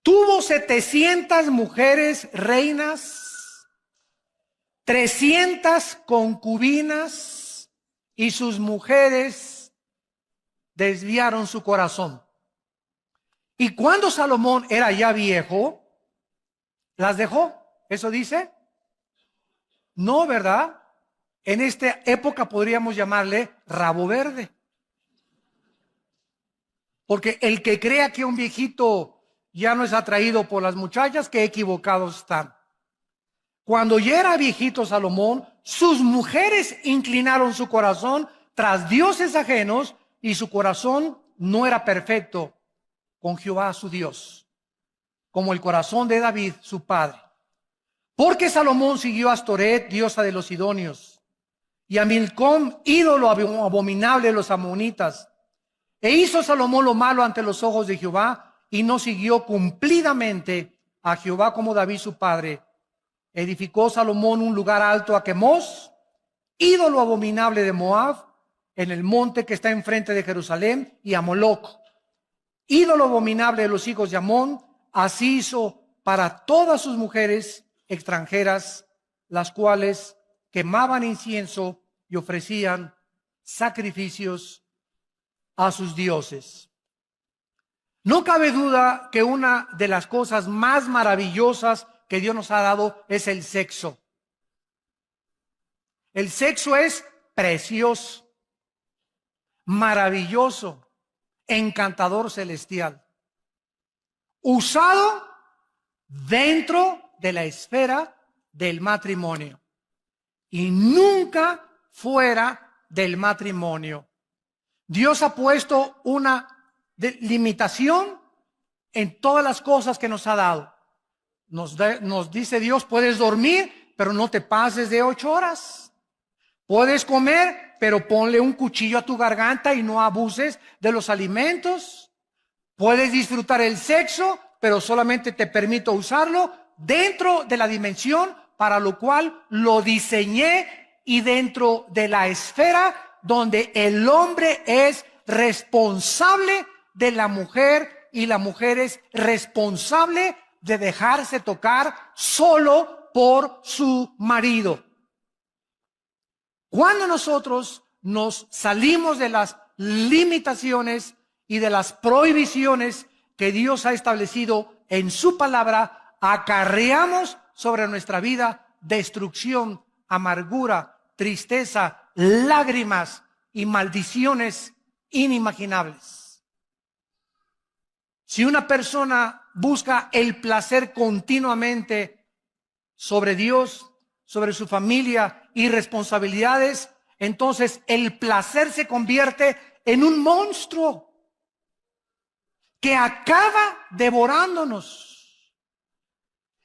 Tuvo 700 mujeres reinas, 300 concubinas, y sus mujeres desviaron su corazón. Y cuando Salomón era ya viejo, ¿las dejó? ¿Eso dice? No, ¿verdad? En esta época podríamos llamarle rabo verde. Porque el que crea que un viejito ya no es atraído por las muchachas, qué equivocados están. Cuando ya era viejito Salomón, sus mujeres inclinaron su corazón tras dioses ajenos, y su corazón no era perfecto con Jehová su Dios, como el corazón de David su padre. Porque Salomón siguió a Astoret, diosa de los sidonios, y a Milcom, ídolo abominable de los amonitas. E hizo Salomón lo malo ante los ojos de Jehová, y no siguió cumplidamente a Jehová como David su padre. Edificó Salomón un lugar alto a Quemos, ídolo abominable de Moab, en el monte que está enfrente de Jerusalén, y a Moloc, ídolo abominable de los hijos de Amón. Así hizo para todas sus mujeres extranjeras, las cuales quemaban incienso y ofrecían sacrificios a sus dioses. No cabe duda que una de las cosas más maravillosas que Dios nos ha dado es el sexo. El sexo es precioso, maravilloso, encantador, celestial, usado dentro de la esfera del matrimonio y nunca fuera del matrimonio. Dios ha puesto una limitación en todas las cosas que nos ha dado. Nos dice Dios, puedes dormir, pero no te pases de 8 horas. Puedes comer, pero ponle un cuchillo a tu garganta y no abuses de los alimentos. Puedes disfrutar el sexo, pero solamente te permito usarlo dentro de la dimensión para lo cual lo diseñé, y dentro de la esfera donde el hombre es responsable de la mujer y la mujer es responsable de dejarse tocar solo por su marido. Cuando nosotros nos salimos de las limitaciones y de las prohibiciones que Dios ha establecido en su palabra, acarreamos sobre nuestra vida destrucción, amargura, tristeza, lágrimas y maldiciones inimaginables. Si una persona busca el placer continuamente sobre Dios, sobre su familia y responsabilidades, entonces el placer se convierte en un monstruo que acaba devorándonos.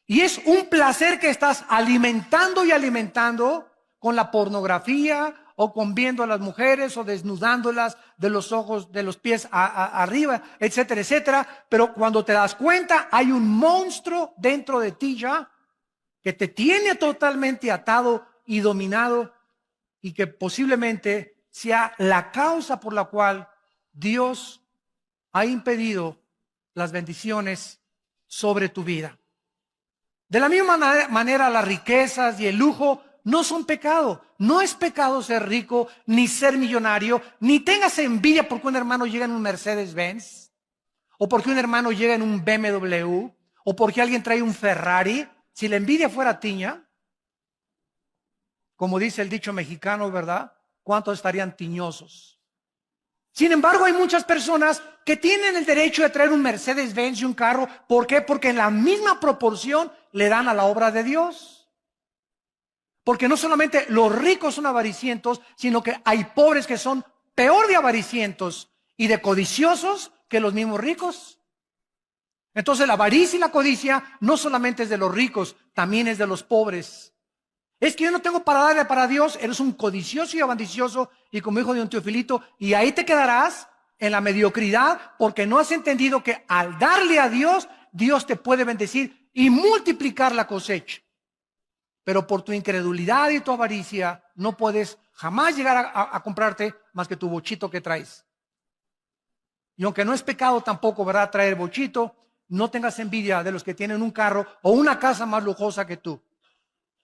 Y es un placer que estás alimentando y alimentando con la pornografía, o con viendo a las mujeres o desnudándolas de los ojos, de los pies arriba, etcétera, etcétera. Pero cuando te das cuenta, hay un monstruo dentro de ti ya que te tiene totalmente atado y dominado, y que posiblemente sea la causa por la cual Dios ha impedido las bendiciones sobre tu vida. De la misma manera, las riquezas y el lujo no son pecado. No es pecado ser rico, ni ser millonario, ni tengas envidia porque un hermano llega en un Mercedes-Benz, o porque un hermano llega en un BMW, o porque alguien trae un Ferrari. Si la envidia fuera tiña, como dice el dicho mexicano, ¿verdad? ¿Cuántos estarían tiñosos? Sin embargo, hay muchas personas que tienen el derecho de traer un Mercedes-Benz y un carro. ¿Por qué? Porque en la misma proporción le dan a la obra de Dios. Porque no solamente los ricos son avaricientos, sino que hay pobres que son peor de avaricientos y de codiciosos que los mismos ricos. Entonces la avaricia y la codicia no solamente es de los ricos, también es de los pobres. Es que yo no tengo para darle para Dios. Eres un codicioso y ambicioso, y como hijo de un Teofilito, y ahí te quedarás en la mediocridad, porque no has entendido que al darle a Dios, Dios te puede bendecir y multiplicar la cosecha. Pero por tu incredulidad y tu avaricia no puedes jamás llegar a comprarte más que tu bochito que traes. Y aunque no es pecado tampoco, ¿verdad?, traer bochito, no tengas envidia de los que tienen un carro o una casa más lujosa que tú.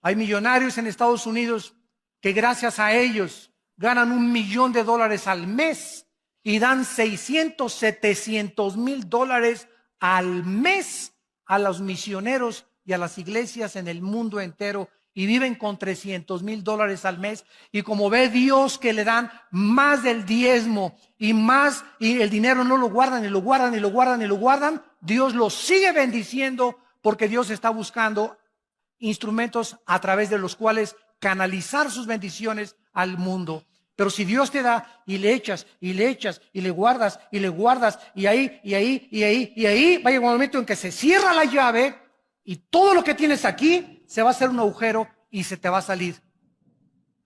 Hay millonarios en Estados Unidos que gracias a ellos ganan $1,000,000 al mes y dan 600, 700 mil dólares al mes a los misioneros y a las iglesias en el mundo entero, y viven con 300 mil dólares al mes. Y como ve Dios que le dan más del diezmo y más, y el dinero no lo guardan y lo guardan y lo guardan y lo guardan, Dios los sigue bendiciendo, porque Dios está buscando instrumentos a través de los cuales canalizar sus bendiciones al mundo. Pero si Dios te da y le echas y le echas y le guardas y le guardas, y ahí y ahí y ahí y ahí, va a llegar un momento en que se cierra la llave y todo lo que tienes aquí se va a hacer un agujero y se te va a salir.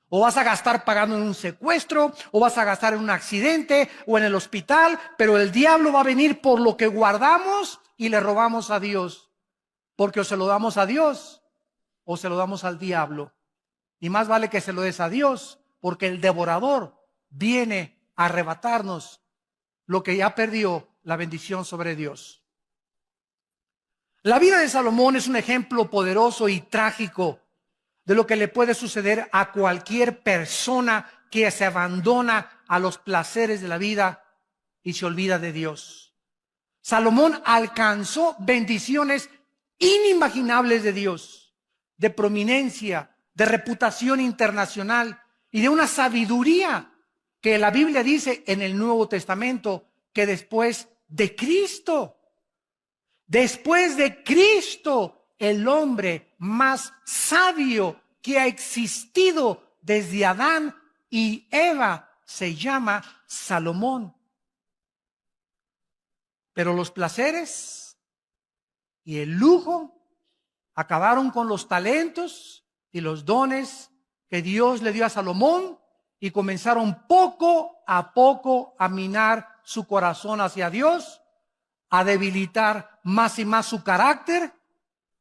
O vas a gastar pagando en un secuestro, o vas a gastar en un accidente o en el hospital, pero el diablo va a venir por lo que guardamos y le robamos a Dios. Porque o se lo damos a Dios o se lo damos al diablo. Y más vale que se lo des a Dios, porque el devorador viene a arrebatarnos lo que ya perdió la bendición sobre Dios. La vida de Salomón es un ejemplo poderoso y trágico de lo que le puede suceder a cualquier persona que se abandona a los placeres de la vida y se olvida de Dios. Salomón alcanzó bendiciones inimaginables de Dios, de prominencia, de reputación internacional y de una sabiduría que la Biblia dice en el Nuevo Testamento que después de Cristo, el hombre más sabio que ha existido desde Adán y Eva se llama Salomón. Pero los placeres y el lujo acabaron con los talentos y los dones que Dios le dio a Salomón, y comenzaron poco a minar su corazón hacia Dios, a debilitar más y más su carácter,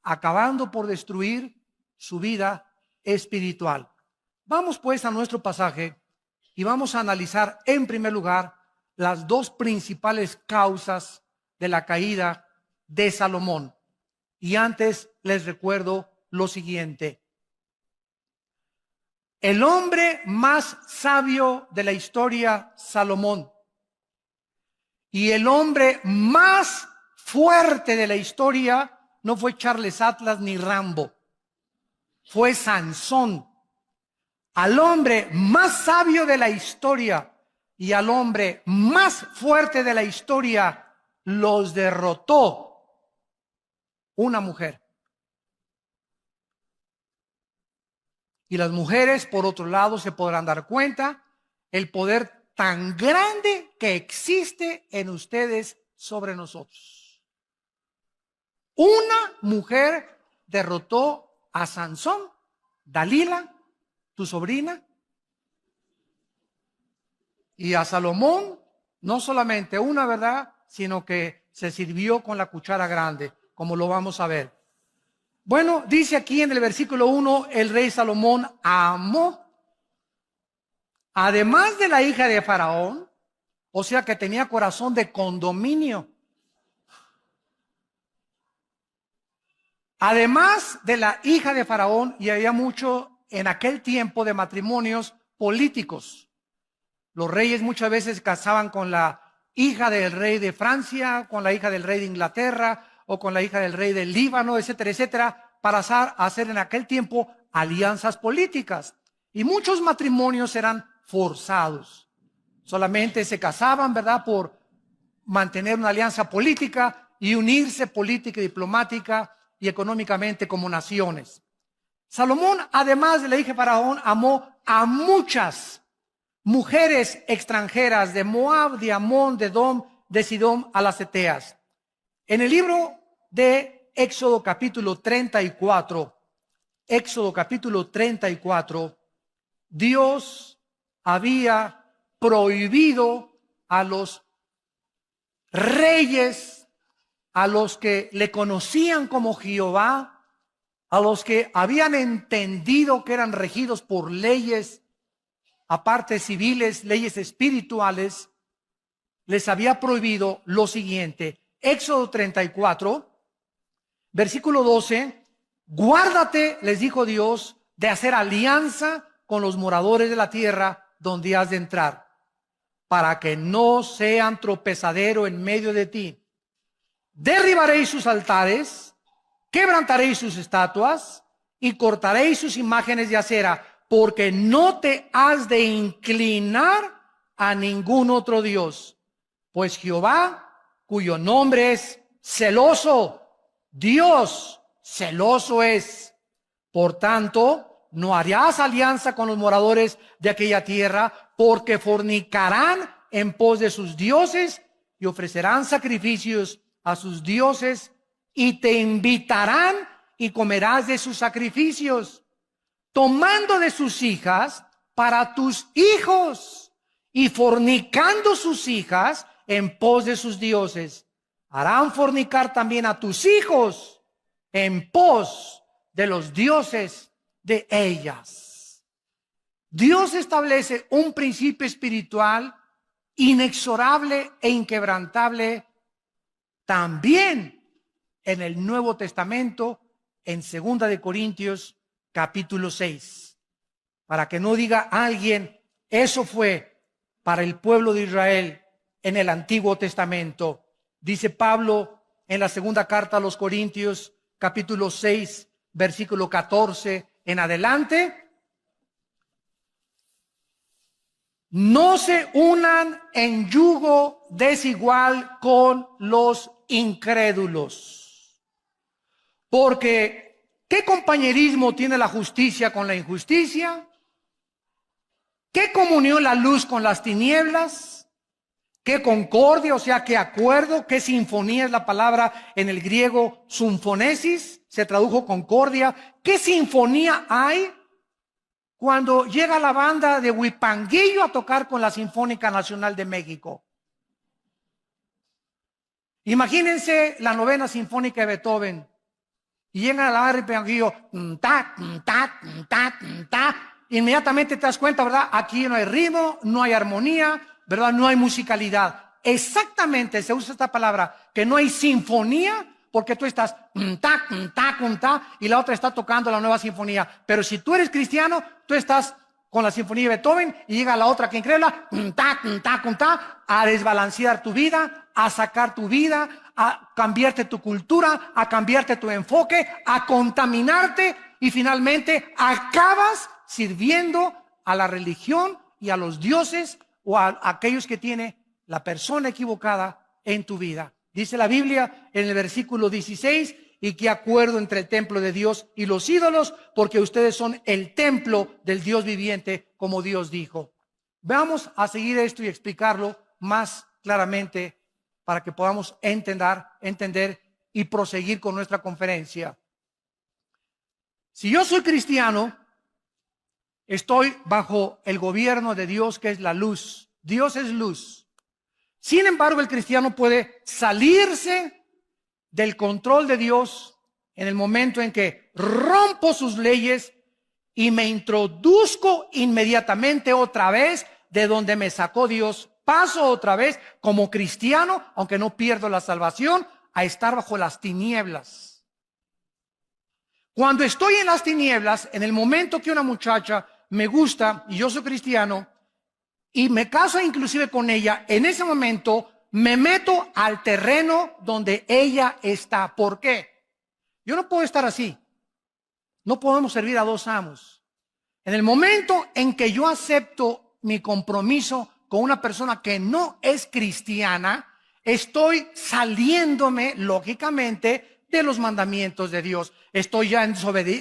acabando por destruir su vida espiritual. Vamos pues a nuestro pasaje y vamos a analizar en primer lugar las dos principales causas de la caída de Salomón. Y antes les recuerdo lo siguiente. El hombre más sabio de la historia, Salomón, y el hombre más fuerte de la historia no fue Charles Atlas ni Rambo, fue Sansón. Al hombre más sabio de la historia y al hombre más fuerte de la historia los derrotó una mujer. Y las mujeres, por otro lado, se podrán dar cuenta el poder tan grande que existe en ustedes sobre nosotros. Una mujer derrotó a Sansón, Dalila, tu sobrina, y a Salomón, no solamente una, ¿verdad?, sino que se sirvió con la cuchara grande, como lo vamos a ver. Bueno, dice aquí en el versículo 1, el rey Salomón amó, además de la hija de Faraón, o sea que tenía corazón de condominio. Además de la hija de Faraón, y había mucho en aquel tiempo de matrimonios políticos. Los reyes muchas veces se casaban con la hija del rey de Francia, con la hija del rey de Inglaterra, o con la hija del rey del Líbano, etcétera, etcétera, para hacer en aquel tiempo alianzas políticas. Y muchos matrimonios eran forzados. Solamente se casaban, ¿verdad?, por mantener una alianza política y unirse política y diplomática y económicamente como naciones. Salomón, además de la hija de Faraón, amó a muchas mujeres extranjeras de Moab, de Amón, de Edom, de Sidón, a las Eteas. En el libro de Éxodo capítulo 34, Dios había prohibido a los reyes, a los que le conocían como Jehová, a los que habían entendido que eran regidos por leyes, aparte civiles, leyes espirituales, les había prohibido lo siguiente: Éxodo 34, versículo 12, guárdate, les dijo Dios, de hacer alianza con los moradores de la tierra donde has de entrar, para que no sean tropezadero en medio de ti. Derribaréis sus altares, quebrantaréis sus estatuas y cortaréis sus imágenes de acera, porque no te has de inclinar a ningún otro Dios, pues Jehová, cuyo nombre es celoso, Dios celoso es. Por tanto, no harás alianza con los moradores de aquella tierra, porque fornicarán en pos de sus dioses y ofrecerán sacrificios a sus dioses, y te invitarán y comerás de sus sacrificios, tomando de sus hijas para tus hijos y fornicando sus hijas en pos de sus dioses. Harán fornicar también a tus hijos en pos de los dioses de ellas. Dios establece un principio espiritual inexorable e inquebrantable también en el Nuevo Testamento, en 2 de Corintios capítulo 6. Para que no diga alguien, eso fue para el pueblo de Israel en el Antiguo Testamento. Dice Pablo en la segunda carta a los Corintios capítulo 6, versículo 14 en adelante: no se unan en yugo desigual con los incrédulos. Porque ¿qué compañerismo tiene la justicia con la injusticia? ¿Qué comunión la luz con las tinieblas? ¿Qué concordia, o sea, qué acuerdo? ¿Qué sinfonía es la palabra en el griego sinfonesis? Se tradujo concordia. ¿Qué sinfonía hay cuando llega la banda de Huipanguillo a tocar con la Sinfónica Nacional de México? Imagínense la novena sinfónica de Beethoven y llegan a la banda de Huipanguillo, ta, ta, ta, ta. Inmediatamente te das cuenta, ¿verdad? Aquí no hay ritmo, no hay armonía, ¿verdad? No hay musicalidad. Exactamente se usa esta palabra, que no hay sinfonía, porque tú estás ta, ta, ta, y la otra está tocando la nueva sinfonía. Pero si tú eres cristiano, tú estás con la sinfonía de Beethoven y llega la otra que incrédula, ta, ta, ta, a desbalancear tu vida, a sacar tu vida, a cambiarte tu cultura, a cambiarte tu enfoque, a contaminarte, y finalmente acabas sirviendo a la religión y a los dioses o a aquellos que tiene la persona equivocada en tu vida. Dice la Biblia en el versículo 16, y qué acuerdo entre el templo de Dios y los ídolos, porque ustedes son el templo del Dios viviente, como Dios dijo. Vamos a seguir esto y explicarlo más claramente para que podamos entender y proseguir con nuestra conferencia. Si yo soy cristiano, estoy bajo el gobierno de Dios, que es la luz. Dios es luz. Sin embargo, el cristiano puede salirse del control de Dios en el momento en que rompo sus leyes y me introduzco inmediatamente otra vez de donde me sacó Dios. Paso otra vez como cristiano, aunque no pierdo la salvación, a estar bajo las tinieblas. Cuando estoy en las tinieblas, en el momento que una muchacha me gusta y yo soy cristiano y me caso inclusive con ella, en ese momento me meto al terreno donde ella está. ¿Por qué? Yo no puedo estar así. No podemos servir a dos amos. En el momento en que yo acepto mi compromiso con una persona que no es cristiana, estoy saliéndome, lógicamente, de los mandamientos de Dios. Estoy ya en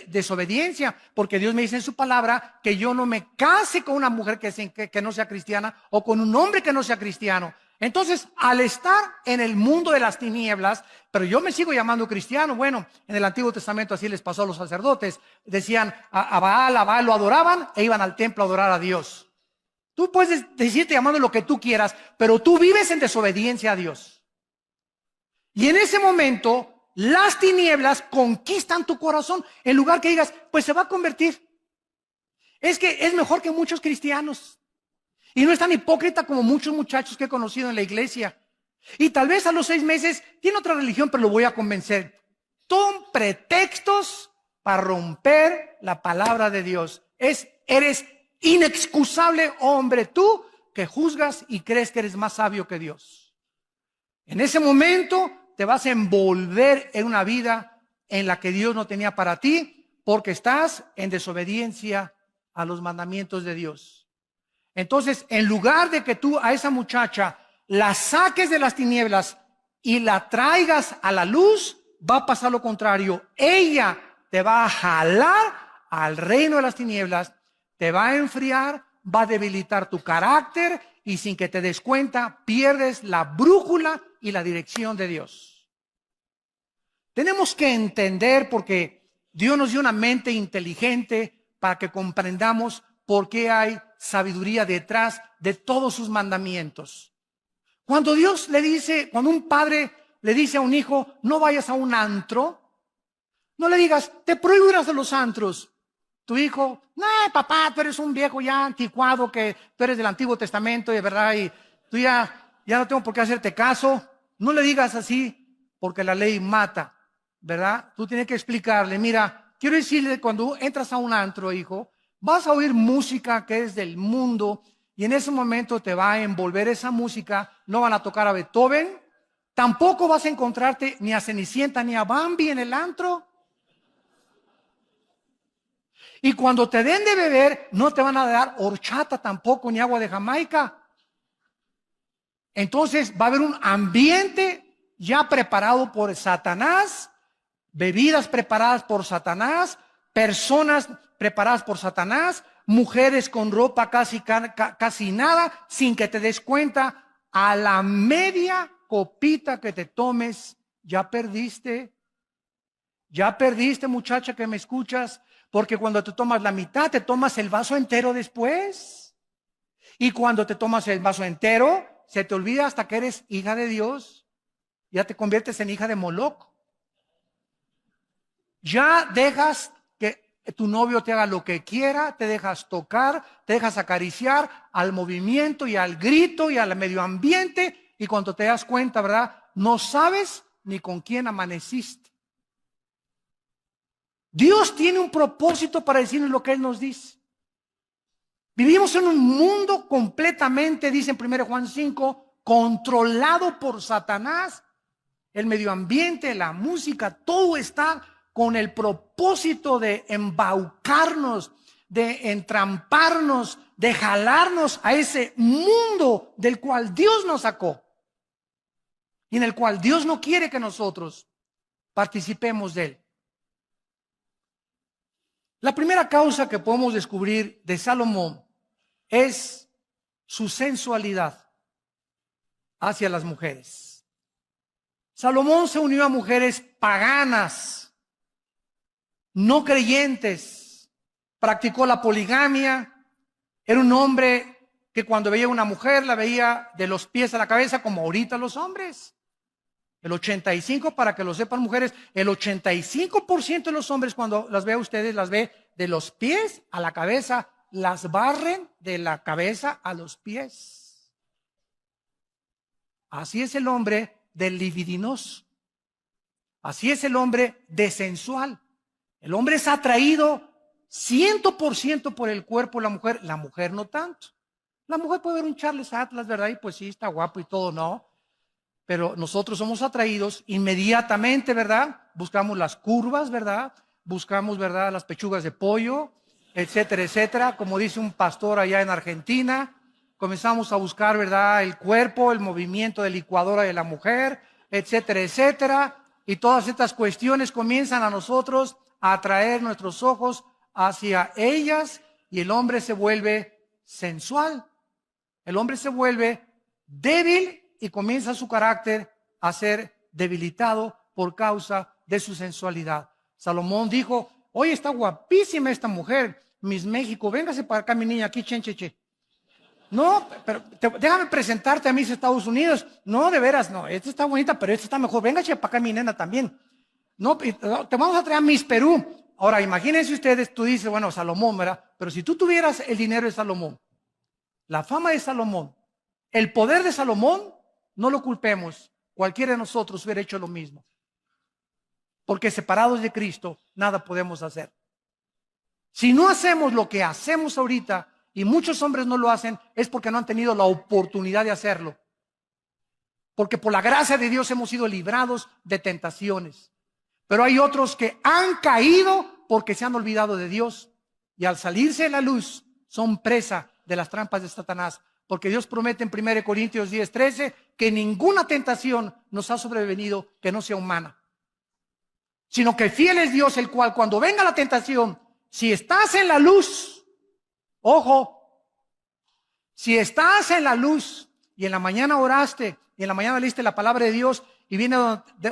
desobediencia, porque Dios me dice en su palabra que yo no me case con una mujer que no sea cristiana o con un hombre que no sea cristiano. Entonces, al estar en el mundo de las tinieblas, pero yo me sigo llamando cristiano. Bueno, en el Antiguo Testamento así les pasó a los sacerdotes. Decían a Baal lo adoraban e iban al templo a adorar a Dios. Tú puedes decirte llamando lo que tú quieras, pero tú vives en desobediencia a Dios. Y en ese momento, las tinieblas conquistan tu corazón. En lugar que digas, pues se va a convertir. Es que es mejor que muchos cristianos. Y no es tan hipócrita como muchos muchachos que he conocido en la iglesia. Y tal vez a los 6 meses tiene otra religión, pero lo voy a convencer. Son pretextos para romper la palabra de Dios. Eres inexcusable, hombre, tú que juzgas y crees que eres más sabio que Dios. En ese momento te vas a envolver en una vida en la que Dios no tenía para ti, porque estás en desobediencia a los mandamientos de Dios. Entonces, en lugar de que tú a esa muchacha la saques de las tinieblas y la traigas a la luz, va a pasar lo contrario. Ella te va a jalar al reino de las tinieblas, te va a enfriar, va a debilitar tu carácter y sin que te des cuenta, pierdes la brújula y la dirección de Dios. Tenemos que entender, porque Dios nos dio una mente inteligente para que comprendamos por qué hay sabiduría detrás de todos sus mandamientos. Cuando Dios le dice, cuando un padre le dice a un hijo, no vayas a un antro, no le digas, te prohíbo ir a los antros. Tu hijo, no, papá, tú eres un viejo ya anticuado, que tú eres del Antiguo Testamento, de verdad, y tú ya no tengo por qué hacerte caso. No le digas así, porque la ley mata, ¿verdad? Tú tienes que explicarle, mira, quiero decirle, cuando entras a un antro, hijo, vas a oír música que es del mundo, y en ese momento te va a envolver esa música. No van a tocar a Beethoven, tampoco vas a encontrarte ni a Cenicienta ni a Bambi en el antro. Y cuando te den de beber, no te van a dar horchata tampoco, ni agua de Jamaica. Entonces va a haber un ambiente ya preparado por Satanás, bebidas preparadas por Satanás, personas preparadas por Satanás, mujeres con ropa casi nada, sin que te des cuenta. A la media copita que te tomes, ya perdiste. Ya perdiste, muchacha que me escuchas, porque cuando te tomas la mitad, te tomas el vaso entero después. Y cuando te tomas el vaso entero, se te olvida hasta que eres hija de Dios. Ya te conviertes en hija de Moloch. Ya dejas que tu novio te haga lo que quiera, te dejas tocar, te dejas acariciar al movimiento y al grito y al medio ambiente. Y cuando te das cuenta, ¿verdad? No sabes ni con quién amaneciste. Dios tiene un propósito para decirnos lo que Él nos dice. Vivimos en un mundo completamente, dice en 1 Juan 5, controlado por Satanás. El medio ambiente, la música, todo está con el propósito de embaucarnos, de entramparnos, de jalarnos a ese mundo del cual Dios nos sacó y en el cual Dios no quiere que nosotros participemos de él. La primera causa que podemos descubrir de Salomón es su sensualidad hacia las mujeres. Salomón se unió a mujeres paganas, no creyentes, practicó la poligamia, era un hombre que cuando veía a una mujer la veía de los pies a la cabeza como ahorita los hombres. El 85%, para que lo sepan mujeres, el 85% de los hombres cuando las ve a ustedes, las ve de los pies a la cabeza, las barren de la cabeza a los pies. Así es el hombre del libidinoso. Así es el hombre desensual. El hombre es atraído 100% por el cuerpo de la mujer no tanto. La mujer puede ver un Charles Atlas, ¿verdad? Y pues sí, está guapo y todo, ¿no? Pero nosotros somos atraídos inmediatamente, ¿verdad? Buscamos las curvas, ¿verdad? Buscamos, ¿verdad? Las pechugas de pollo, etcétera, etcétera. Como dice un pastor allá en Argentina, comenzamos a buscar, ¿verdad? El cuerpo, el movimiento de licuadora de la mujer, etcétera, etcétera. Y todas estas cuestiones comienzan a nosotros a atraer nuestros ojos hacia ellas y el hombre se vuelve sensual. El hombre se vuelve débil y comienza su carácter a ser debilitado por causa de su sensualidad. Salomón dijo, oye, está guapísima esta mujer, Miss México, véngase para acá mi niña, aquí, chencheche. No, pero déjame presentarte a Miss Estados Unidos. No, de veras, no, esta está bonita, pero esta está mejor. Véngase para acá mi nena también. No, te vamos a traer a Miss Perú. Ahora, imagínense ustedes, tú dices, bueno, Salomón, ¿verdad? Pero si tú tuvieras el dinero de Salomón, la fama de Salomón, el poder de Salomón, no lo culpemos. Cualquiera de nosotros hubiera hecho lo mismo. Porque separados de Cristo, nada podemos hacer. Si no hacemos lo que hacemos ahorita, y muchos hombres no lo hacen, es porque no han tenido la oportunidad de hacerlo. Porque por la gracia de Dios hemos sido librados de tentaciones. Pero hay otros que han caído porque se han olvidado de Dios. Y al salirse de la luz, son presa de las trampas de Satanás. Porque Dios promete en 1 Corintios 10:13 que ninguna tentación nos ha sobrevenido que no sea humana. Sino que fiel es Dios, el cual cuando venga la tentación, si estás en la luz, ojo, si estás en la luz y en la mañana oraste y en la mañana leíste la palabra de Dios y viene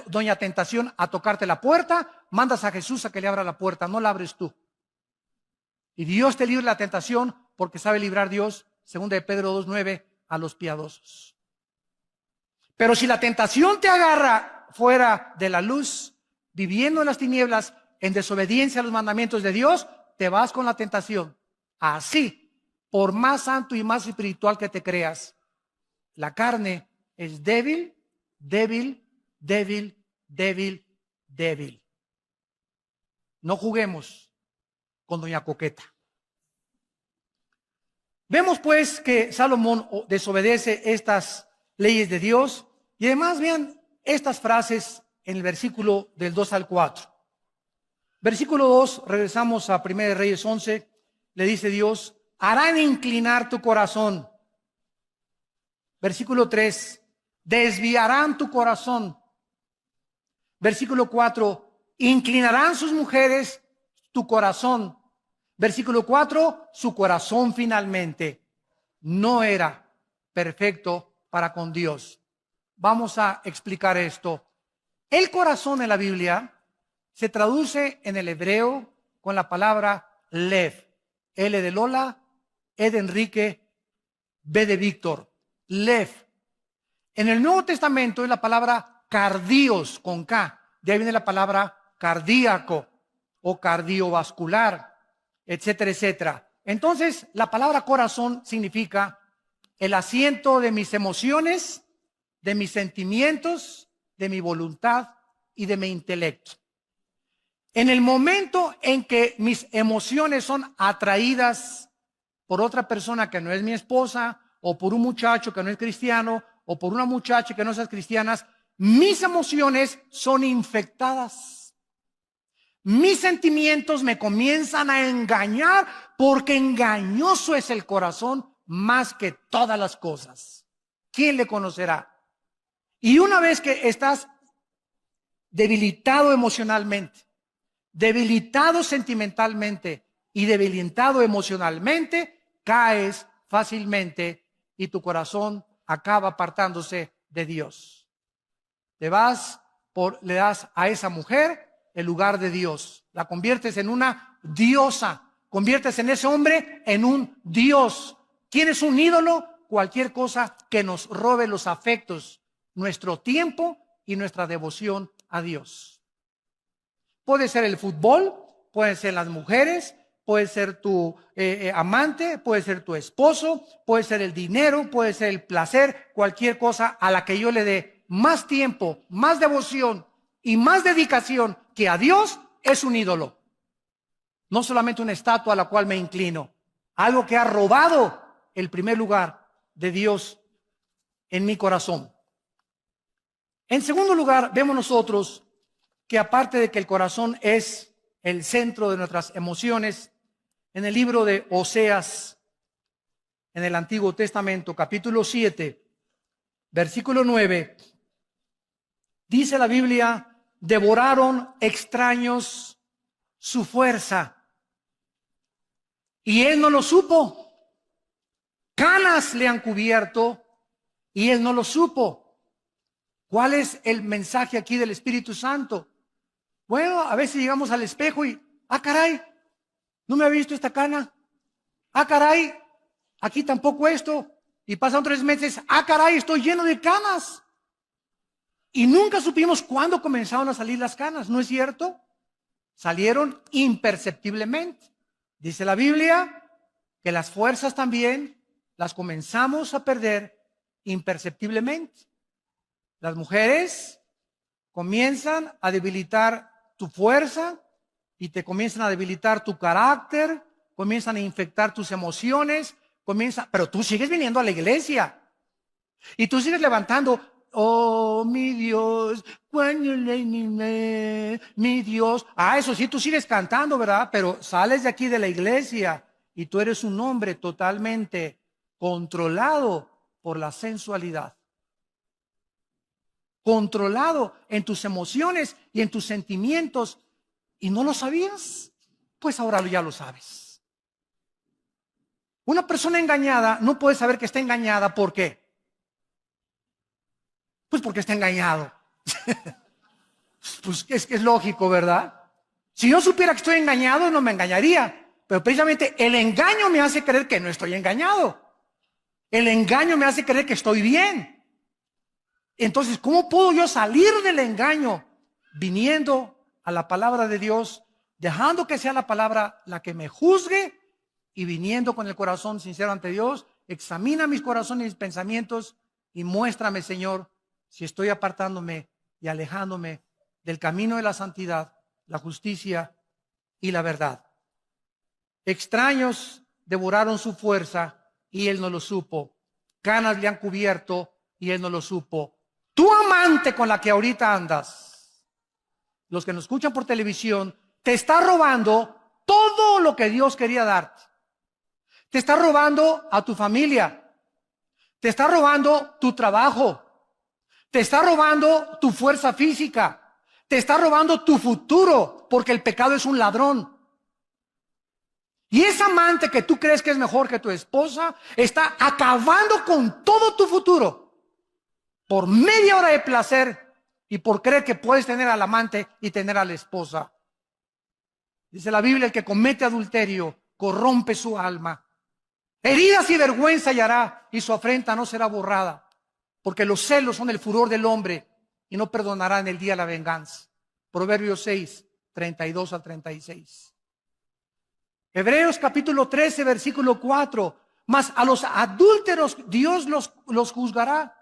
doña tentación a tocarte la puerta, mandas a Jesús a que le abra la puerta, no la abres tú. Y Dios te libre la tentación porque sabe librar Dios, 2 de Pedro 2:9, a los piadosos. Pero si la tentación te agarra fuera de la luz, viviendo en las tinieblas, en desobediencia a los mandamientos de Dios, te vas con la tentación. Así, por más santo y más espiritual que te creas, la carne es débil, débil, débil, débil, débil. No juguemos con doña Coqueta. Vemos pues que Salomón desobedece estas leyes de Dios y además vean estas frases en el versículo del 2 al 4. Versículo 2, regresamos a 1 Reyes 11, le dice Dios, harán inclinar tu corazón. Versículo 3, desviarán tu corazón. Versículo 4, inclinarán sus mujeres tu corazón. Versículo 4, su corazón finalmente no era perfecto para con Dios. Vamos a explicar esto. El corazón en la Biblia se traduce en el hebreo con la palabra lev. L de Lola, E de Enrique, B de Víctor. Lev. En el Nuevo Testamento es la palabra cardios con K. De ahí viene la palabra cardíaco o cardiovascular, etcétera, etcétera. Entonces, la palabra corazón significa el asiento de mis emociones, de mis sentimientos, de mi voluntad y de mi intelecto. En el momento en que mis emociones son atraídas por otra persona que no es mi esposa, o por un muchacho que no es cristiano, o por una muchacha que no es cristiana, mis emociones son infectadas. Mis sentimientos me comienzan a engañar porque engañoso es el corazón más que todas las cosas. ¿Quién le conocerá? Y una vez que estás debilitado emocionalmente, debilitado sentimentalmente y debilitado emocionalmente, caes fácilmente y tu corazón acaba apartándose de Dios. Le das a esa mujer el lugar de Dios. La conviertes en una diosa. Conviertes en ese hombre en un Dios. ¿Quién es un ídolo? Cualquier cosa que nos robe los afectos, nuestro tiempo y nuestra devoción a Dios. Puede ser el fútbol, pueden ser las mujeres, puede ser tu amante, puede ser tu esposo, puede ser el dinero, puede ser el placer, cualquier cosa a la que yo le dé más tiempo, más devoción y más dedicación que a Dios es un ídolo. No solamente una estatua a la cual me inclino, algo que ha robado el primer lugar de Dios en mi corazón. En segundo lugar, vemos nosotros que aparte de que el corazón es el centro de nuestras emociones, en el libro de Oseas, en el Antiguo Testamento, capítulo 7, versículo 9, dice la Biblia, devoraron extraños su fuerza, y él no lo supo. Canas le han cubierto, y él no lo supo. ¿Cuál es el mensaje aquí del Espíritu Santo? Bueno, a veces llegamos al espejo y, caray, no me había visto esta cana. Caray, aquí tampoco esto. Y pasan 3 meses, caray, estoy lleno de canas. Y nunca supimos cuándo comenzaron a salir las canas, ¿no es cierto? Salieron imperceptiblemente. Dice la Biblia que las fuerzas también las comenzamos a perder imperceptiblemente. Las mujeres comienzan a debilitar tu fuerza y te comienzan a debilitar tu carácter, comienzan a infectar tus emociones, pero tú sigues viniendo a la iglesia y tú sigues levantando, oh mi Dios, mi Dios. Eso sí, tú sigues cantando, ¿verdad? Pero sales de aquí de la iglesia y tú eres un hombre totalmente controlado por la sensualidad, controlado en tus emociones y en tus sentimientos, y no lo sabías, pues ahora ya lo sabes. Una persona engañada no puede saber que está engañada. ¿Por qué? Pues porque está engañado. Pues es lógico, ¿verdad? Si yo supiera que estoy engañado, no me engañaría. Pero precisamente el engaño me hace creer que no estoy engañado. El engaño me hace creer que estoy bien. Entonces, ¿cómo puedo yo salir del engaño? Viniendo a la palabra de Dios, dejando que sea la palabra la que me juzgue y viniendo con el corazón sincero ante Dios. Examina mis corazones y mis pensamientos y muéstrame, Señor, si estoy apartándome y alejándome del camino de la santidad, la justicia y la verdad. Extraños devoraron su fuerza y él no lo supo. Canas le han cubierto y él no lo supo. Tu amante con la que ahorita andas, los que nos escuchan por televisión, te está robando todo lo que Dios quería darte. Te está robando a tu familia. Te está robando tu trabajo. Te está robando tu fuerza física. Te está robando tu futuro, porque el pecado es un ladrón. Y esa amante que tú crees que es mejor que tu esposa, está acabando con todo tu futuro por media hora de placer y por creer que puedes tener al amante y tener a la esposa. Dice la Biblia, el que comete adulterio corrompe su alma. Heridas y vergüenza hallará y su afrenta no será borrada, porque los celos son el furor del hombre y no perdonará en el día la venganza. Proverbios 6, 32 al 36. Hebreos capítulo 13, versículo 4. Mas a los adúlteros Dios los juzgará.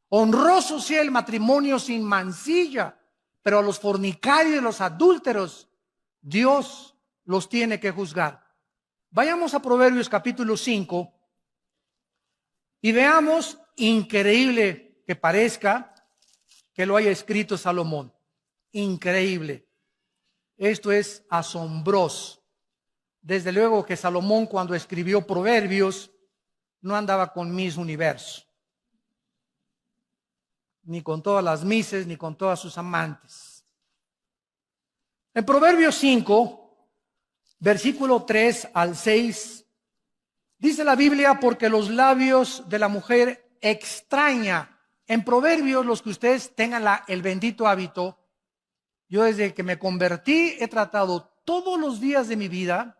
Honroso sea el matrimonio sin mancilla, pero a los fornicarios y los adúlteros Dios los tiene que juzgar. Vayamos a Proverbios capítulo 5 y veamos, increíble que parezca, que lo haya escrito Salomón. Increíble. Esto es asombroso. Desde luego que Salomón, cuando escribió Proverbios, no andaba con Miss Universo, ni con todas las mises, ni con todas sus amantes. En Proverbios 5, versículo 3 al 6, dice la Biblia, porque los labios de la mujer extraña. En Proverbios, los que ustedes tengan el bendito hábito, yo desde que me convertí he tratado todos los días de mi vida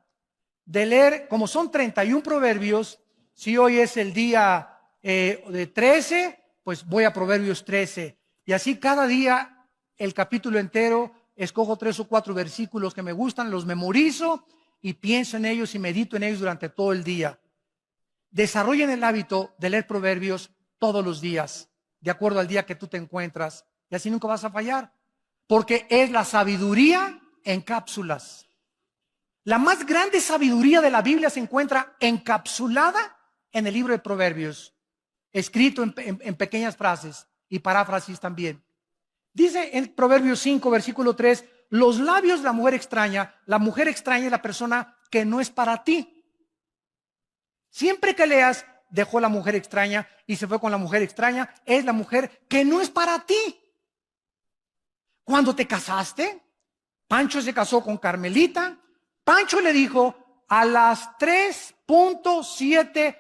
de leer, como son 31 proverbios, si hoy es el día de 13, pues voy a Proverbios 13. Y así cada día el capítulo entero, escojo 3 o 4 versículos que me gustan, los memorizo y pienso en ellos y medito en ellos durante todo el día. Desarrollen el hábito de leer proverbios todos los días, de acuerdo al día que tú te encuentras, y así nunca vas a fallar, porque es la sabiduría en cápsulas. La más grande sabiduría de la Biblia se encuentra encapsulada en el libro de Proverbios, escrito en pequeñas frases y paráfrasis también. Dice en Proverbios 5, versículo 3, los labios de la mujer extraña es la persona que no es para ti. Siempre que leas, dejó la mujer extraña y se fue con la mujer extraña, es la mujer que no es para ti. Cuando te casaste, Pancho se casó con Carmelita. Pancho le dijo a las 3.7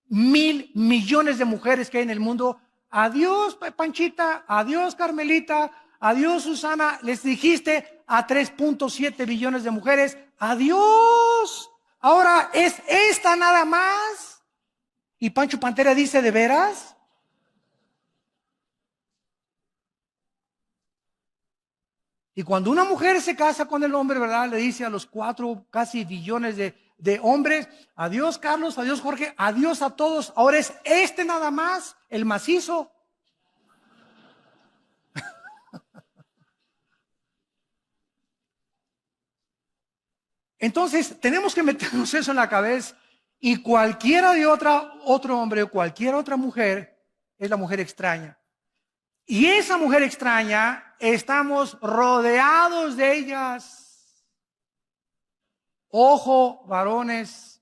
mil millones de mujeres que hay en el mundo, adiós Panchita, adiós Carmelita, adiós Susana. Les dijiste a 3.7 billones de mujeres, adiós. Ahora es esta nada más. Y Pancho Pantera dice, ¿de veras? Y cuando una mujer se casa con el hombre, ¿verdad? Le dice a los 4 casi billones de hombres, adiós Carlos, adiós Jorge, adiós a todos. Ahora es este nada más, el macizo. Entonces, tenemos que meternos eso en la cabeza. Y cualquiera de otro hombre o cualquier otra mujer es la mujer extraña. Y esa mujer extraña, estamos rodeados de ellas. Ojo, varones,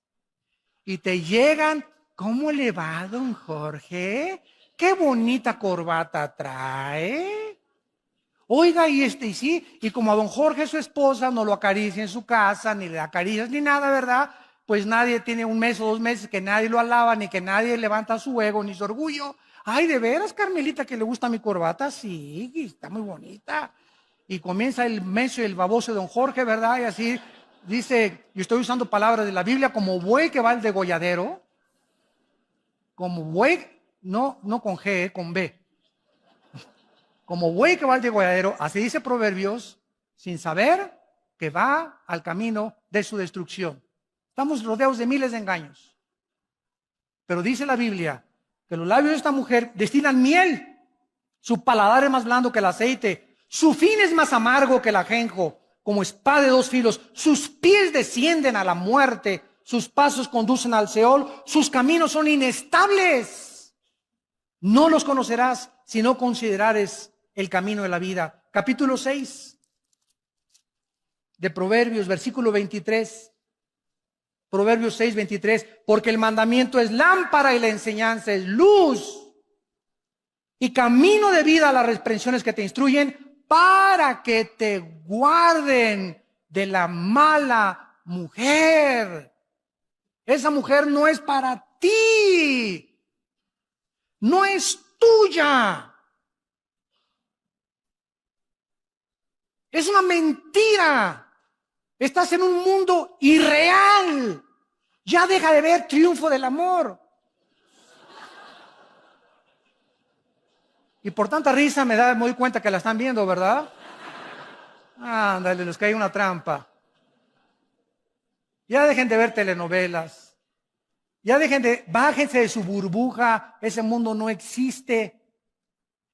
y te llegan, ¿cómo le va, don Jorge? Qué bonita corbata trae. Oiga, y sí, y como a don Jorge, su esposa, no lo acaricia en su casa, ni le acaricias ni nada, ¿verdad? Pues nadie tiene un mes o 2 meses que nadie lo alaba, ni que nadie levanta su ego, ni su orgullo. Ay, de veras, Carmelita, que le gusta mi corbata, sí, está muy bonita. Y comienza el menso y el baboso de don Jorge, ¿verdad? Y así dice, yo estoy usando palabras de la Biblia, como buey que va al degolladero, como buey, no con G, con B. Como buey que va al degolladero, así dice Proverbios, sin saber que va al camino de su destrucción. Estamos rodeados de miles de engaños. Pero dice la Biblia que los labios de esta mujer destilan miel. Su paladar es más blando que el aceite. Su fin es más amargo que el ajenjo, como espada de 2 filos. Sus pies descienden a la muerte. Sus pasos conducen al Seol. Sus caminos son inestables. No los conocerás si no considerares el camino de la vida. Capítulo 6 de Proverbios, versículo 23. Proverbios 6, 23. Porque el mandamiento es lámpara y la enseñanza es luz. Y camino de vida a las reprensiones que te instruyen para que te guarden de la mala mujer. Esa mujer no es para ti. No es tuya. Es una mentira. Estás en un mundo irreal. Ya deja de ver Triunfo del Amor. Y por tanta risa me doy cuenta que la están viendo, ¿verdad? Ándale, les cae una trampa. Ya dejen de ver telenovelas. Bájense de su burbuja. Ese mundo no existe.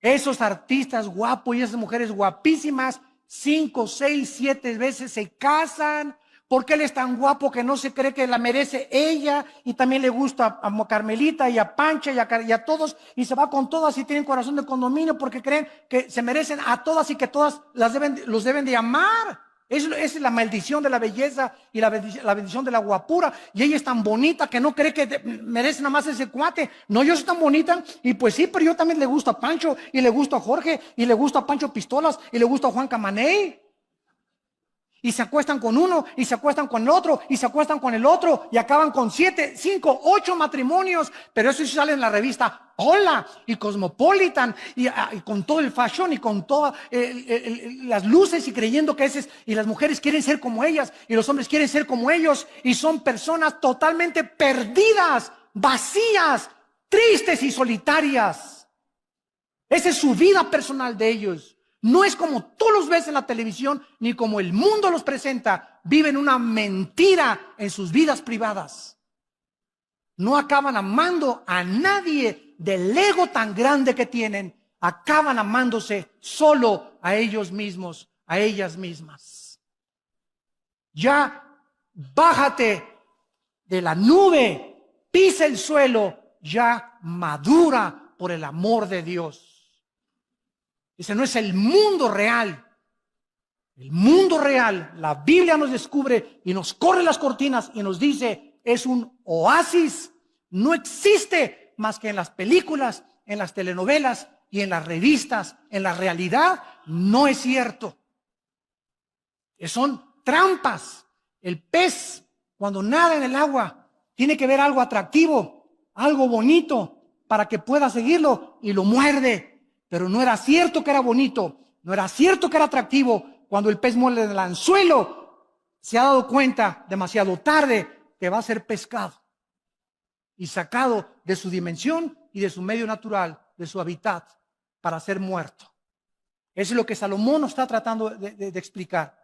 Esos artistas guapos y esas mujeres guapísimas, 5, 6, 7 veces se casan, porque él es tan guapo que no se cree que la merece ella, y también le gusta a Carmelita y a Pancha y a todos, y se va con todas y tienen corazón de condominio porque creen que se merecen a todas y que todas los deben de amar. Esa es la maldición de la belleza y la bendición de la guapura. Y ella es tan bonita que no cree que merece nada más ese cuate. No, yo soy tan bonita. Y pues sí, pero yo también le gusto a Pancho, y le gusto a Jorge, y le gusto a Pancho Pistolas, y le gusto a Juan Camaney. Y se acuestan con uno, y se acuestan con el otro, y se acuestan con el otro, y acaban con 7, 5, 8 matrimonios. Pero eso sí sale en la revista Hola y Cosmopolitan, y con todo el fashion y con todas las luces, y creyendo que y las mujeres quieren ser como ellas, y los hombres quieren ser como ellos, y son personas totalmente perdidas, vacías, tristes y solitarias. Esa es su vida personal de ellos. No es como tú los ves en la televisión, ni como el mundo los presenta. Viven una mentira en sus vidas privadas. No acaban amando a nadie del ego tan grande que tienen. Acaban amándose solo a ellos mismos, a ellas mismas. Ya bájate de la nube, pisa el suelo, ya madura por el amor de Dios. Ese no es el mundo real. El mundo real, la Biblia nos descubre y nos corre las cortinas y nos dice, es un oasis. No existe más que en las películas, en las telenovelas y en las revistas. En la realidad no es cierto. Son trampas. El pez, cuando nada en el agua, tiene que ver algo atractivo, algo bonito, para que pueda seguirlo, y lo muerde. Pero no era cierto que era bonito, no era cierto que era atractivo. Cuando el pez muerde el anzuelo, se ha dado cuenta demasiado tarde que va a ser pescado y sacado de su dimensión y de su medio natural, de su hábitat, para ser muerto. Eso es lo que Salomón nos está tratando de explicar.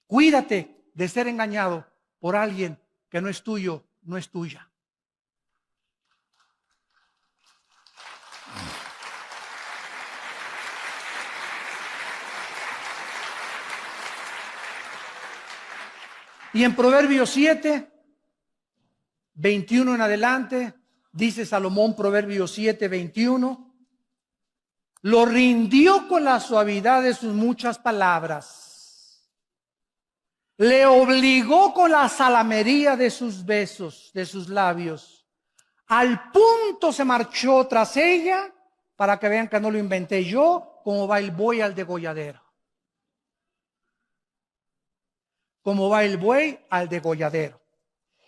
Cuídate de ser engañado por alguien que no es tuyo, no es tuya. Y en Proverbios 7, 21 en adelante, dice Salomón, Proverbios 7, 21, lo rindió con la suavidad de sus muchas palabras, le obligó con la salamería de sus besos, de sus labios, al punto se marchó tras ella, para que vean que no lo inventé yo, como va el buey al degolladero. Como va el buey al degolladero.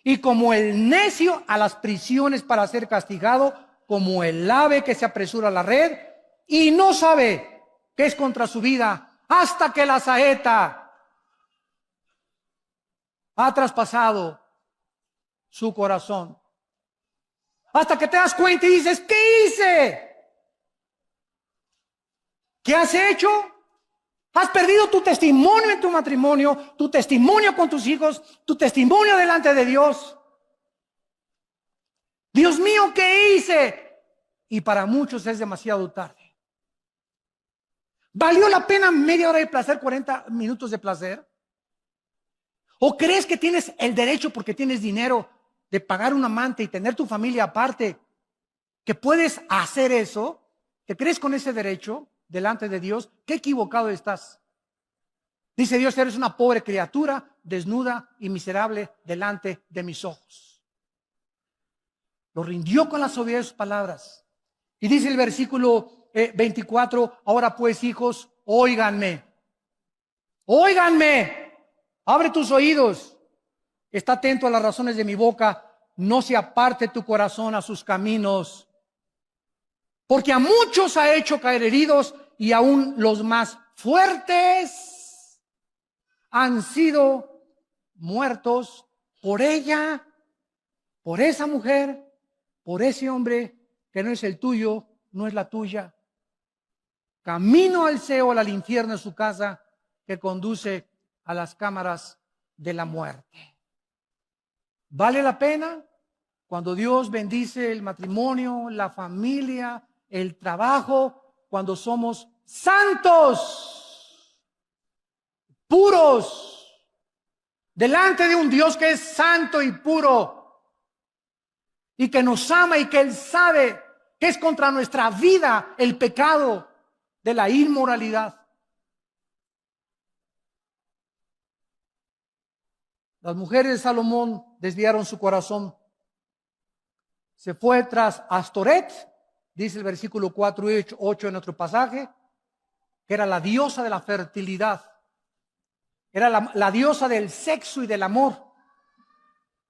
Y como el necio a las prisiones para ser castigado, como el ave que se apresura a la red y no sabe que es contra su vida, hasta que la saeta ha traspasado su corazón. Hasta que te das cuenta y dices, ¿qué hice? ¿Qué has hecho? Has perdido tu testimonio en tu matrimonio, tu testimonio con tus hijos, tu testimonio delante de Dios. Dios mío, ¿qué hice? Y para muchos es demasiado tarde. ¿Valió la pena media hora de placer, 40 minutos de placer? ¿O crees que tienes el derecho, porque tienes dinero, de pagar un amante y tener tu familia aparte, que puedes hacer eso? ¿Te crees con ese derecho delante de Dios? ¡Qué equivocado estás! Dice Dios, eres una pobre criatura, desnuda y miserable delante de mis ojos. Lo rindió con la suavidad de sus palabras. Y dice el versículo 24, ahora pues, hijos, óiganme. Óiganme. Abre tus oídos. Está atento a las razones de mi boca. No se aparte tu corazón a sus caminos. Porque a muchos ha hecho caer heridos, y aún los más fuertes han sido muertos por ella, por esa mujer, por ese hombre que no es el tuyo, no es la tuya. Camino al Seol, al infierno es su casa, que conduce a las cámaras de la muerte. ¿Vale la pena? Cuando Dios bendice el matrimonio, la familia, el trabajo, cuando somos santos, puros, delante de un Dios que es santo y puro, y que nos ama y que Él sabe que es contra nuestra vida el pecado de la inmoralidad. Las mujeres de Salomón desviaron su corazón. Se fue tras Astoret, dice el versículo 4 y 8 en otro pasaje, que era la diosa de la fertilidad. Era la diosa del sexo y del amor.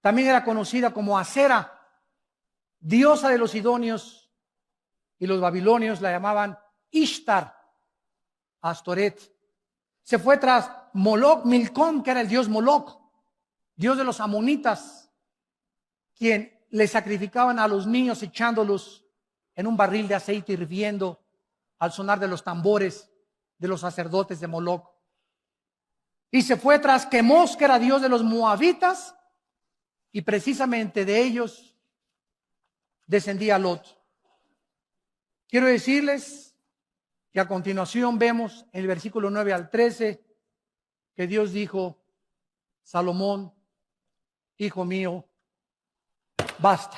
También era conocida como Acera, diosa de los sidonios, y los babilonios la llamaban Ishtar, Astoret. Se fue tras Moloch, Milcom, que era el dios Moloch, dios de los amonitas, quien le sacrificaban a los niños echándolos en un barril de aceite hirviendo al sonar de los tambores de los sacerdotes de Moloch. Y se fue tras Quemos, que era dios de los moabitas, y precisamente de ellos descendía Lot. Quiero decirles que a continuación vemos en el versículo 9 al 13 que Dios dijo: Salomón, hijo mío, basta.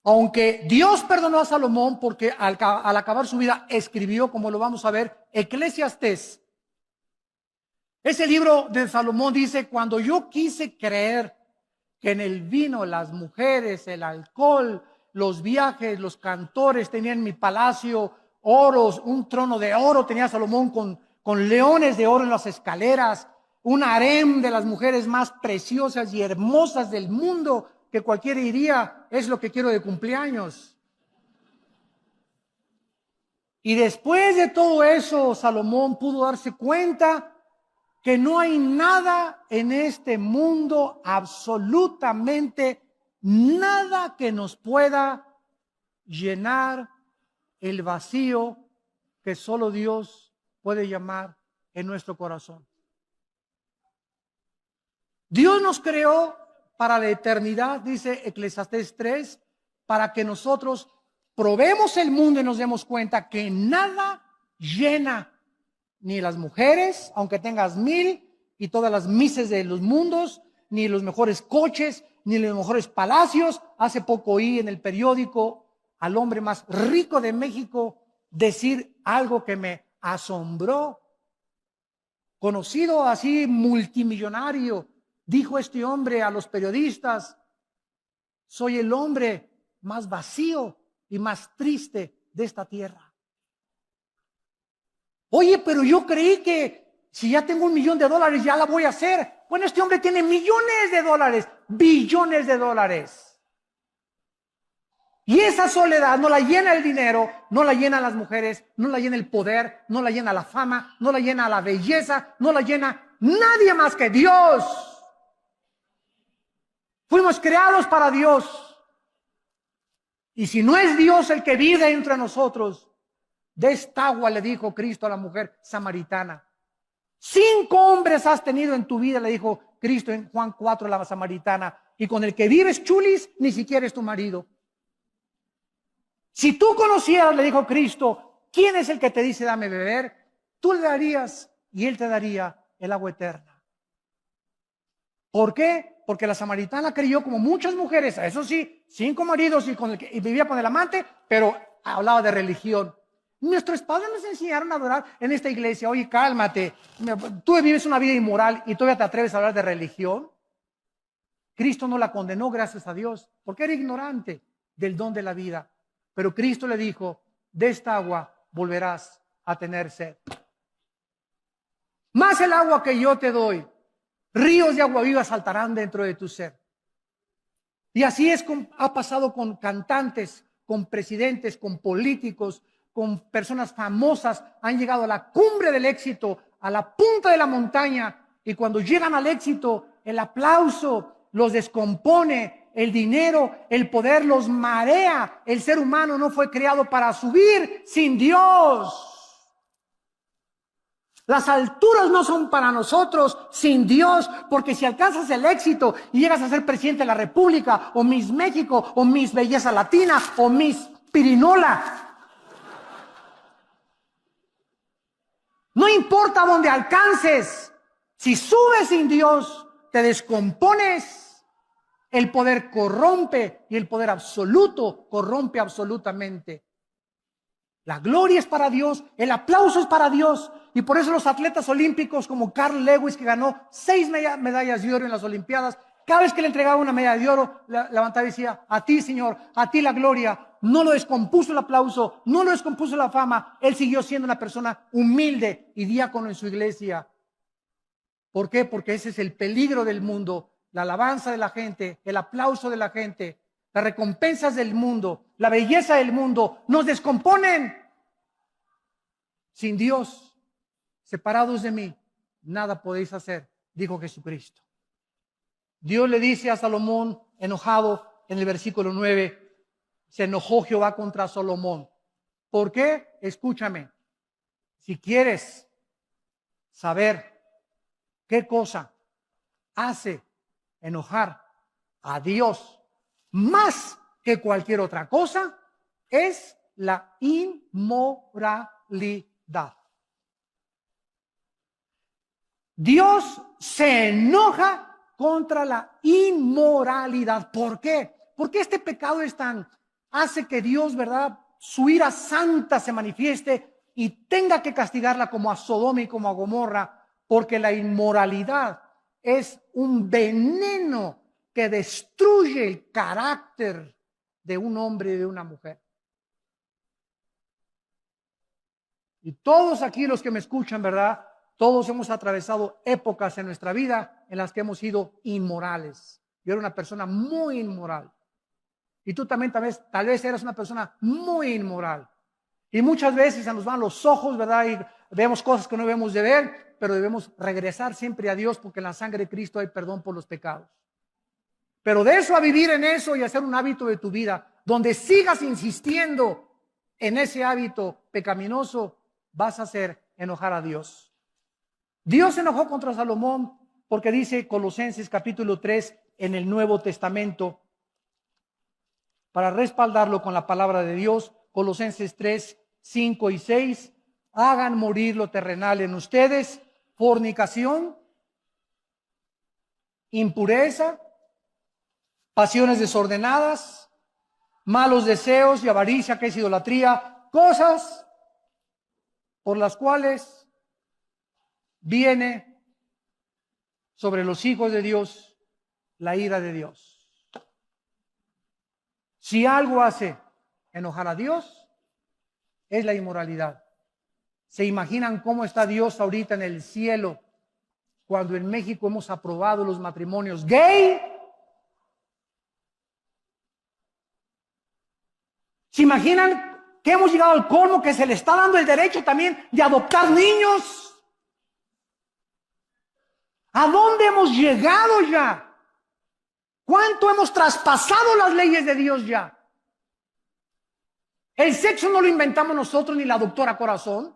Aunque Dios perdonó a Salomón porque al acabar su vida escribió, como lo vamos a ver, Eclesiastés. Ese libro de Salomón dice: cuando yo quise creer que en el vino, las mujeres, el alcohol, los viajes, los cantores tenían en mi palacio oros, un trono de oro tenía Salomón con leones de oro en las escaleras, un harem de las mujeres más preciosas y hermosas del mundo, que cualquiera diría, es lo que quiero de cumpleaños. Y después de todo eso, Salomón pudo darse cuenta que no hay nada en este mundo, absolutamente nada, que nos pueda llenar el vacío que solo Dios puede llamar en nuestro corazón. Dios nos creó para la eternidad, dice Eclesiastés 3, para que nosotros probemos el mundo y nos demos cuenta que nada llena ni las mujeres, aunque tengas 1000 y todas las mises de los mundos, ni los mejores coches, ni los mejores palacios. Hace poco oí en el periódico al hombre más rico de México decir algo que me asombró. Conocido así, multimillonario, dijo este hombre a los periodistas: soy el hombre más vacío y más triste de esta tierra. Oye, pero yo creí que si ya tengo $1,000,000 ya la voy a hacer. Bueno, este hombre tiene millones de dólares, billones de dólares. Y esa soledad no la llena el dinero, no la llena las mujeres, no la llena el poder, no la llena la fama, no la llena la belleza, no la llena nadie más que Dios. Fuimos creados para Dios. Y si no es Dios el que vive entre nosotros, de esta agua, le dijo Cristo a la mujer samaritana. 5 hombres has tenido en tu vida, le dijo Cristo en Juan 4 a la samaritana, y con el que vives, chulis, ni siquiera es tu marido. Si tú conocieras, le dijo Cristo, quién es el que te dice dame beber, tú le darías y él te daría el agua eterna. ¿Por qué? Porque la samaritana creyó, como muchas mujeres, eso sí, 5 maridos y vivía con el amante, pero hablaba de religión. Nuestros padres nos enseñaron a adorar en esta iglesia. Oye, cálmate, tú vives una vida inmoral y todavía te atreves a hablar de religión. Cristo no la condenó, gracias a Dios, porque era ignorante del don de la vida. Pero Cristo le dijo, de esta agua volverás a tener sed. Más el agua que yo te doy, ríos de agua viva saltarán dentro de tu ser. Y así ha pasado con cantantes, con presidentes, con políticos, con personas famosas. Han llegado a la cumbre del éxito, a la punta de la montaña, y cuando llegan al éxito, el aplauso los descompone, el dinero, el poder los marea. El ser humano no fue creado para subir sin Dios. Las alturas no son para nosotros sin Dios, porque si alcanzas el éxito y llegas a ser presidente de la República, o Miss México, o Miss Belleza Latina, o Miss Pirinola, no importa dónde alcances, si subes sin Dios, te descompones. El poder corrompe y el poder absoluto corrompe absolutamente. La gloria es para Dios, el aplauso es para Dios. Y por eso los atletas olímpicos como Carl Lewis, que ganó 6 medallas de oro en las Olimpiadas, cada vez que le entregaba una medalla de oro, levantaba y decía, a ti, Señor, a ti la gloria. No lo descompuso el aplauso, no lo descompuso la fama. Él siguió siendo una persona humilde y diácono en su iglesia. ¿Por qué? Porque ese es el peligro del mundo. La alabanza de la gente, el aplauso de la gente, las recompensas del mundo, la belleza del mundo, nos descomponen. Sin Dios, separados de mí, nada podéis hacer, dijo Jesucristo. Dios le dice a Salomón, enojado, en el versículo 9, se enojó Jehová contra Salomón. ¿Por qué? Escúchame, si quieres saber qué cosa hace enojar a Dios más que cualquier otra cosa, es la inmoralidad. Dios se enoja contra la inmoralidad. ¿Por qué? Porque este pecado hace que Dios, ¿verdad?, su ira santa se manifieste y tenga que castigarla como a Sodoma y como a Gomorra, porque la inmoralidad es un veneno que destruye el carácter de un hombre y de una mujer. Y todos aquí los que me escuchan, ¿verdad?, todos hemos atravesado épocas en nuestra vida en las que hemos sido inmorales. Yo era una persona muy inmoral. Y tú también tal vez eras una persona muy inmoral. Y muchas veces se nos van los ojos, ¿verdad? Y vemos cosas que no debemos de ver, pero debemos regresar siempre a Dios, porque en la sangre de Cristo hay perdón por los pecados. Pero de eso a vivir en eso y hacer un hábito de tu vida, donde sigas insistiendo en ese hábito pecaminoso, vas a hacer enojar a Dios. Dios se enojó contra Salomón porque dice Colosenses capítulo 3 en el Nuevo Testamento, para respaldarlo con la palabra de Dios, Colosenses 3, 5 y 6, hagan morir lo terrenal en ustedes: fornicación, impureza, pasiones desordenadas, malos deseos y avaricia, que es idolatría, cosas por las cuales viene sobre los hijos de Dios la ira de Dios. Si algo hace enojar a Dios, es la inmoralidad. ¿Se imaginan cómo está Dios ahorita en el cielo cuando en México hemos aprobado los matrimonios gay? ¿Se imaginan que hemos llegado al colmo que se le está dando el derecho también de adoptar niños? ¿A dónde hemos llegado ya? ¿Cuánto hemos traspasado las leyes de Dios ya? El sexo no lo inventamos nosotros, ni la doctora Corazón,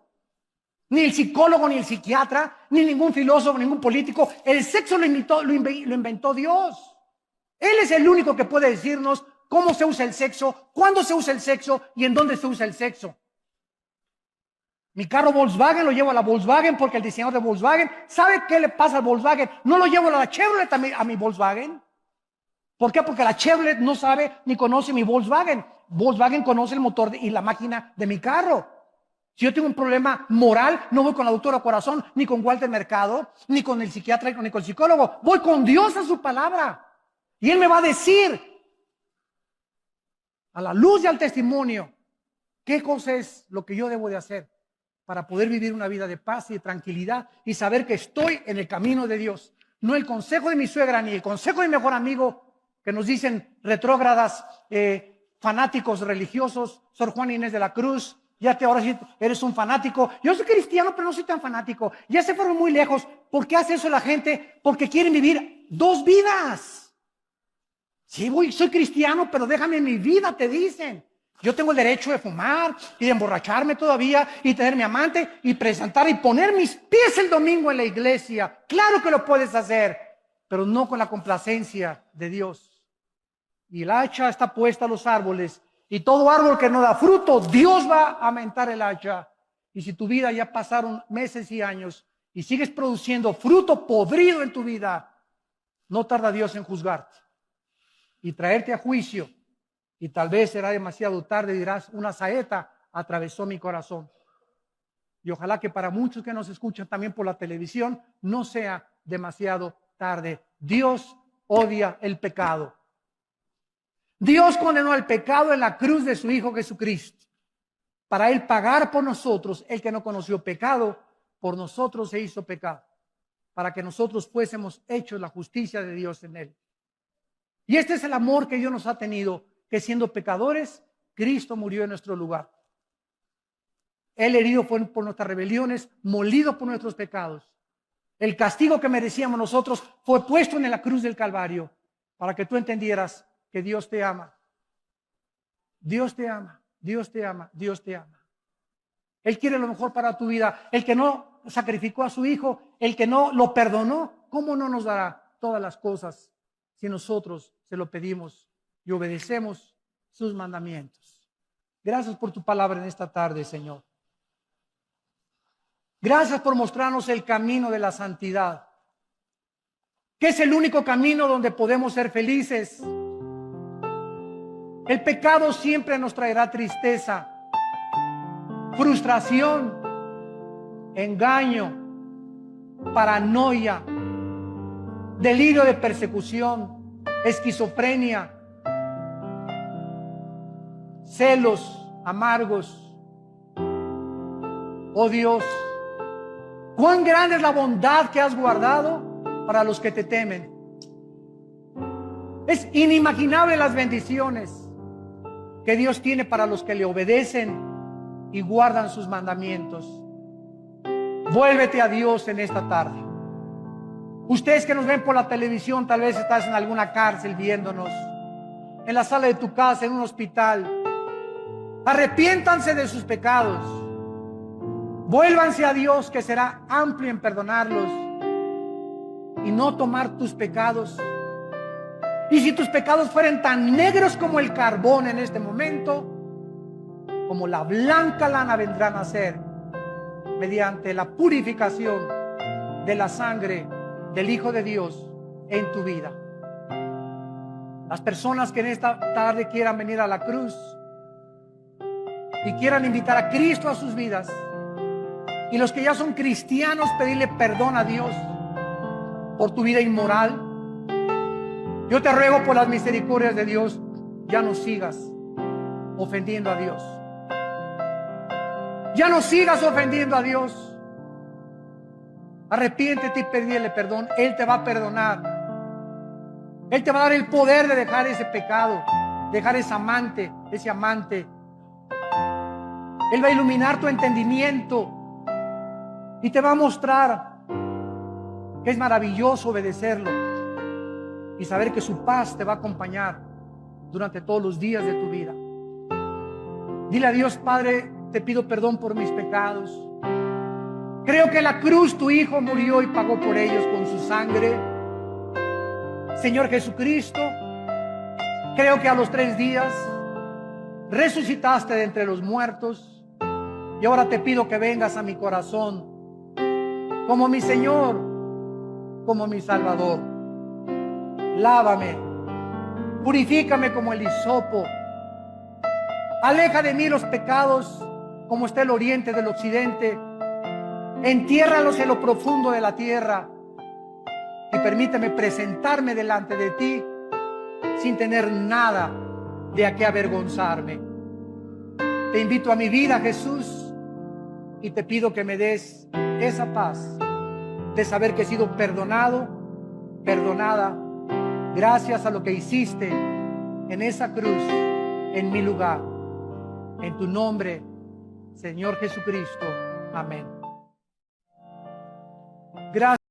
ni el psicólogo, ni el psiquiatra, ni ningún filósofo, ningún político. El sexo lo inventó Dios. Él es el único que puede decirnos cómo se usa el sexo, cuándo se usa el sexo y en dónde se usa el sexo. Mi carro Volkswagen lo llevo a la Volkswagen porque el diseñador de Volkswagen, ¿sabe qué le pasa al Volkswagen? No lo llevo a la Chevrolet a mi Volkswagen. ¿Por qué? Porque la Chevrolet no sabe ni conoce mi Volkswagen. Volkswagen conoce el motor y la máquina de mi carro. Si yo tengo un problema moral, no voy con la doctora Corazón, ni con Walter Mercado, ni con el psiquiatra, ni con el psicólogo. Voy con Dios a su palabra. Y Él me va a decir, a la luz y al testimonio, qué cosa es lo que yo debo de hacer para poder vivir una vida de paz y de tranquilidad y saber que estoy en el camino de Dios. No el consejo de mi suegra ni el consejo de mi mejor amigo que nos dicen retrógradas, fanáticos religiosos, Sor Juana Inés de la Cruz. Ya te ahora sí eres un fanático. Yo soy cristiano, pero no soy tan fanático. Ya se fueron muy lejos. ¿Por qué hace eso la gente? Porque quieren vivir dos vidas. Sí, soy cristiano, pero déjame mi vida, te dicen. Yo tengo el derecho de fumar y de emborracharme todavía y tener mi amante y presentar y poner mis pies el domingo en la iglesia. Claro que lo puedes hacer, pero no con la complacencia de Dios. Y el hacha está puesta a los árboles y todo árbol que no da fruto, Dios va a aumentar el hacha. Y si tu vida ya pasaron meses y años y sigues produciendo fruto podrido en tu vida, no tarda Dios en juzgarte y traerte a juicio. Y tal vez será demasiado tarde y dirás, una saeta atravesó mi corazón. Y ojalá que para muchos que nos escuchan también por la televisión, no sea demasiado tarde. Dios odia el pecado. Dios condenó el pecado en la cruz de su Hijo Jesucristo. Para Él pagar por nosotros, el que no conoció pecado, por nosotros se hizo pecado. Para que nosotros fuésemos hechos la justicia de Dios en Él. Y este es el amor que Dios nos ha tenido, que siendo pecadores, Cristo murió en nuestro lugar. Él herido fue por nuestras rebeliones, molido por nuestros pecados. El castigo que merecíamos nosotros fue puesto en la cruz del Calvario para que tú entendieras que Dios te ama. Dios te ama, Dios te ama, Dios te ama. Él quiere lo mejor para tu vida. El que no sacrificó a su Hijo, el que no lo perdonó, ¿cómo no nos dará todas las cosas si nosotros se lo pedimos y obedecemos sus mandamientos? Gracias por tu palabra en esta tarde, Señor. Gracias por mostrarnos el camino de la santidad, que es el único camino donde podemos ser felices. El pecado siempre nos traerá tristeza, frustración, engaño, paranoia, delirio de persecución, esquizofrenia, celos amargos. Oh Dios, cuán grande es la bondad que has guardado para los que te temen. Es inimaginable las bendiciones que Dios tiene para los que le obedecen y guardan sus mandamientos. Vuélvete a Dios en esta tarde. Ustedes que nos ven por la televisión, tal vez estás en alguna cárcel viéndonos, en la sala de tu casa, en un hospital. Arrepiéntanse de sus pecados. Vuélvanse a Dios, que será amplio en perdonarlos y no tomar tus pecados. Y si tus pecados fueren tan negros como el carbón en este momento, como la blanca lana vendrán a ser. mediante la purificación de la sangre del Hijo de Dios en tu vida. Las personas que en esta tarde quieran venir a la cruz y quieran invitar a Cristo a sus vidas, y los que ya son cristianos, pedirle perdón a Dios por tu vida inmoral, yo te ruego por las misericordias de Dios, ya no sigas ofendiendo a Dios. Ya no sigas ofendiendo a Dios. Arrepiéntete y pídele perdón. Él te va a perdonar. Él te va a dar el poder de dejar ese pecado, dejar ese amante. Él va a iluminar tu entendimiento y te va a mostrar que es maravilloso obedecerlo y saber que su paz te va a acompañar durante todos los días de tu vida. Dile a Dios: Padre, te pido perdón por mis pecados. Creo que en la cruz tu Hijo murió y pagó por ellos con su sangre. Señor Jesucristo, creo que a los 3 días resucitaste de entre los muertos, y ahora te pido que vengas a mi corazón como mi Señor, como mi Salvador. Lávame, purifícame como el hisopo. Aleja de mí los pecados como está el oriente del occidente. Entiérralos en lo profundo de la tierra y permíteme presentarme delante de ti sin tener nada de a qué avergonzarme. Te invito a mi vida, Jesús, y te pido que me des esa paz de saber que he sido perdonado, perdonada, gracias a lo que hiciste en esa cruz, en mi lugar. En tu nombre, Señor Jesucristo. Amén. Gracias.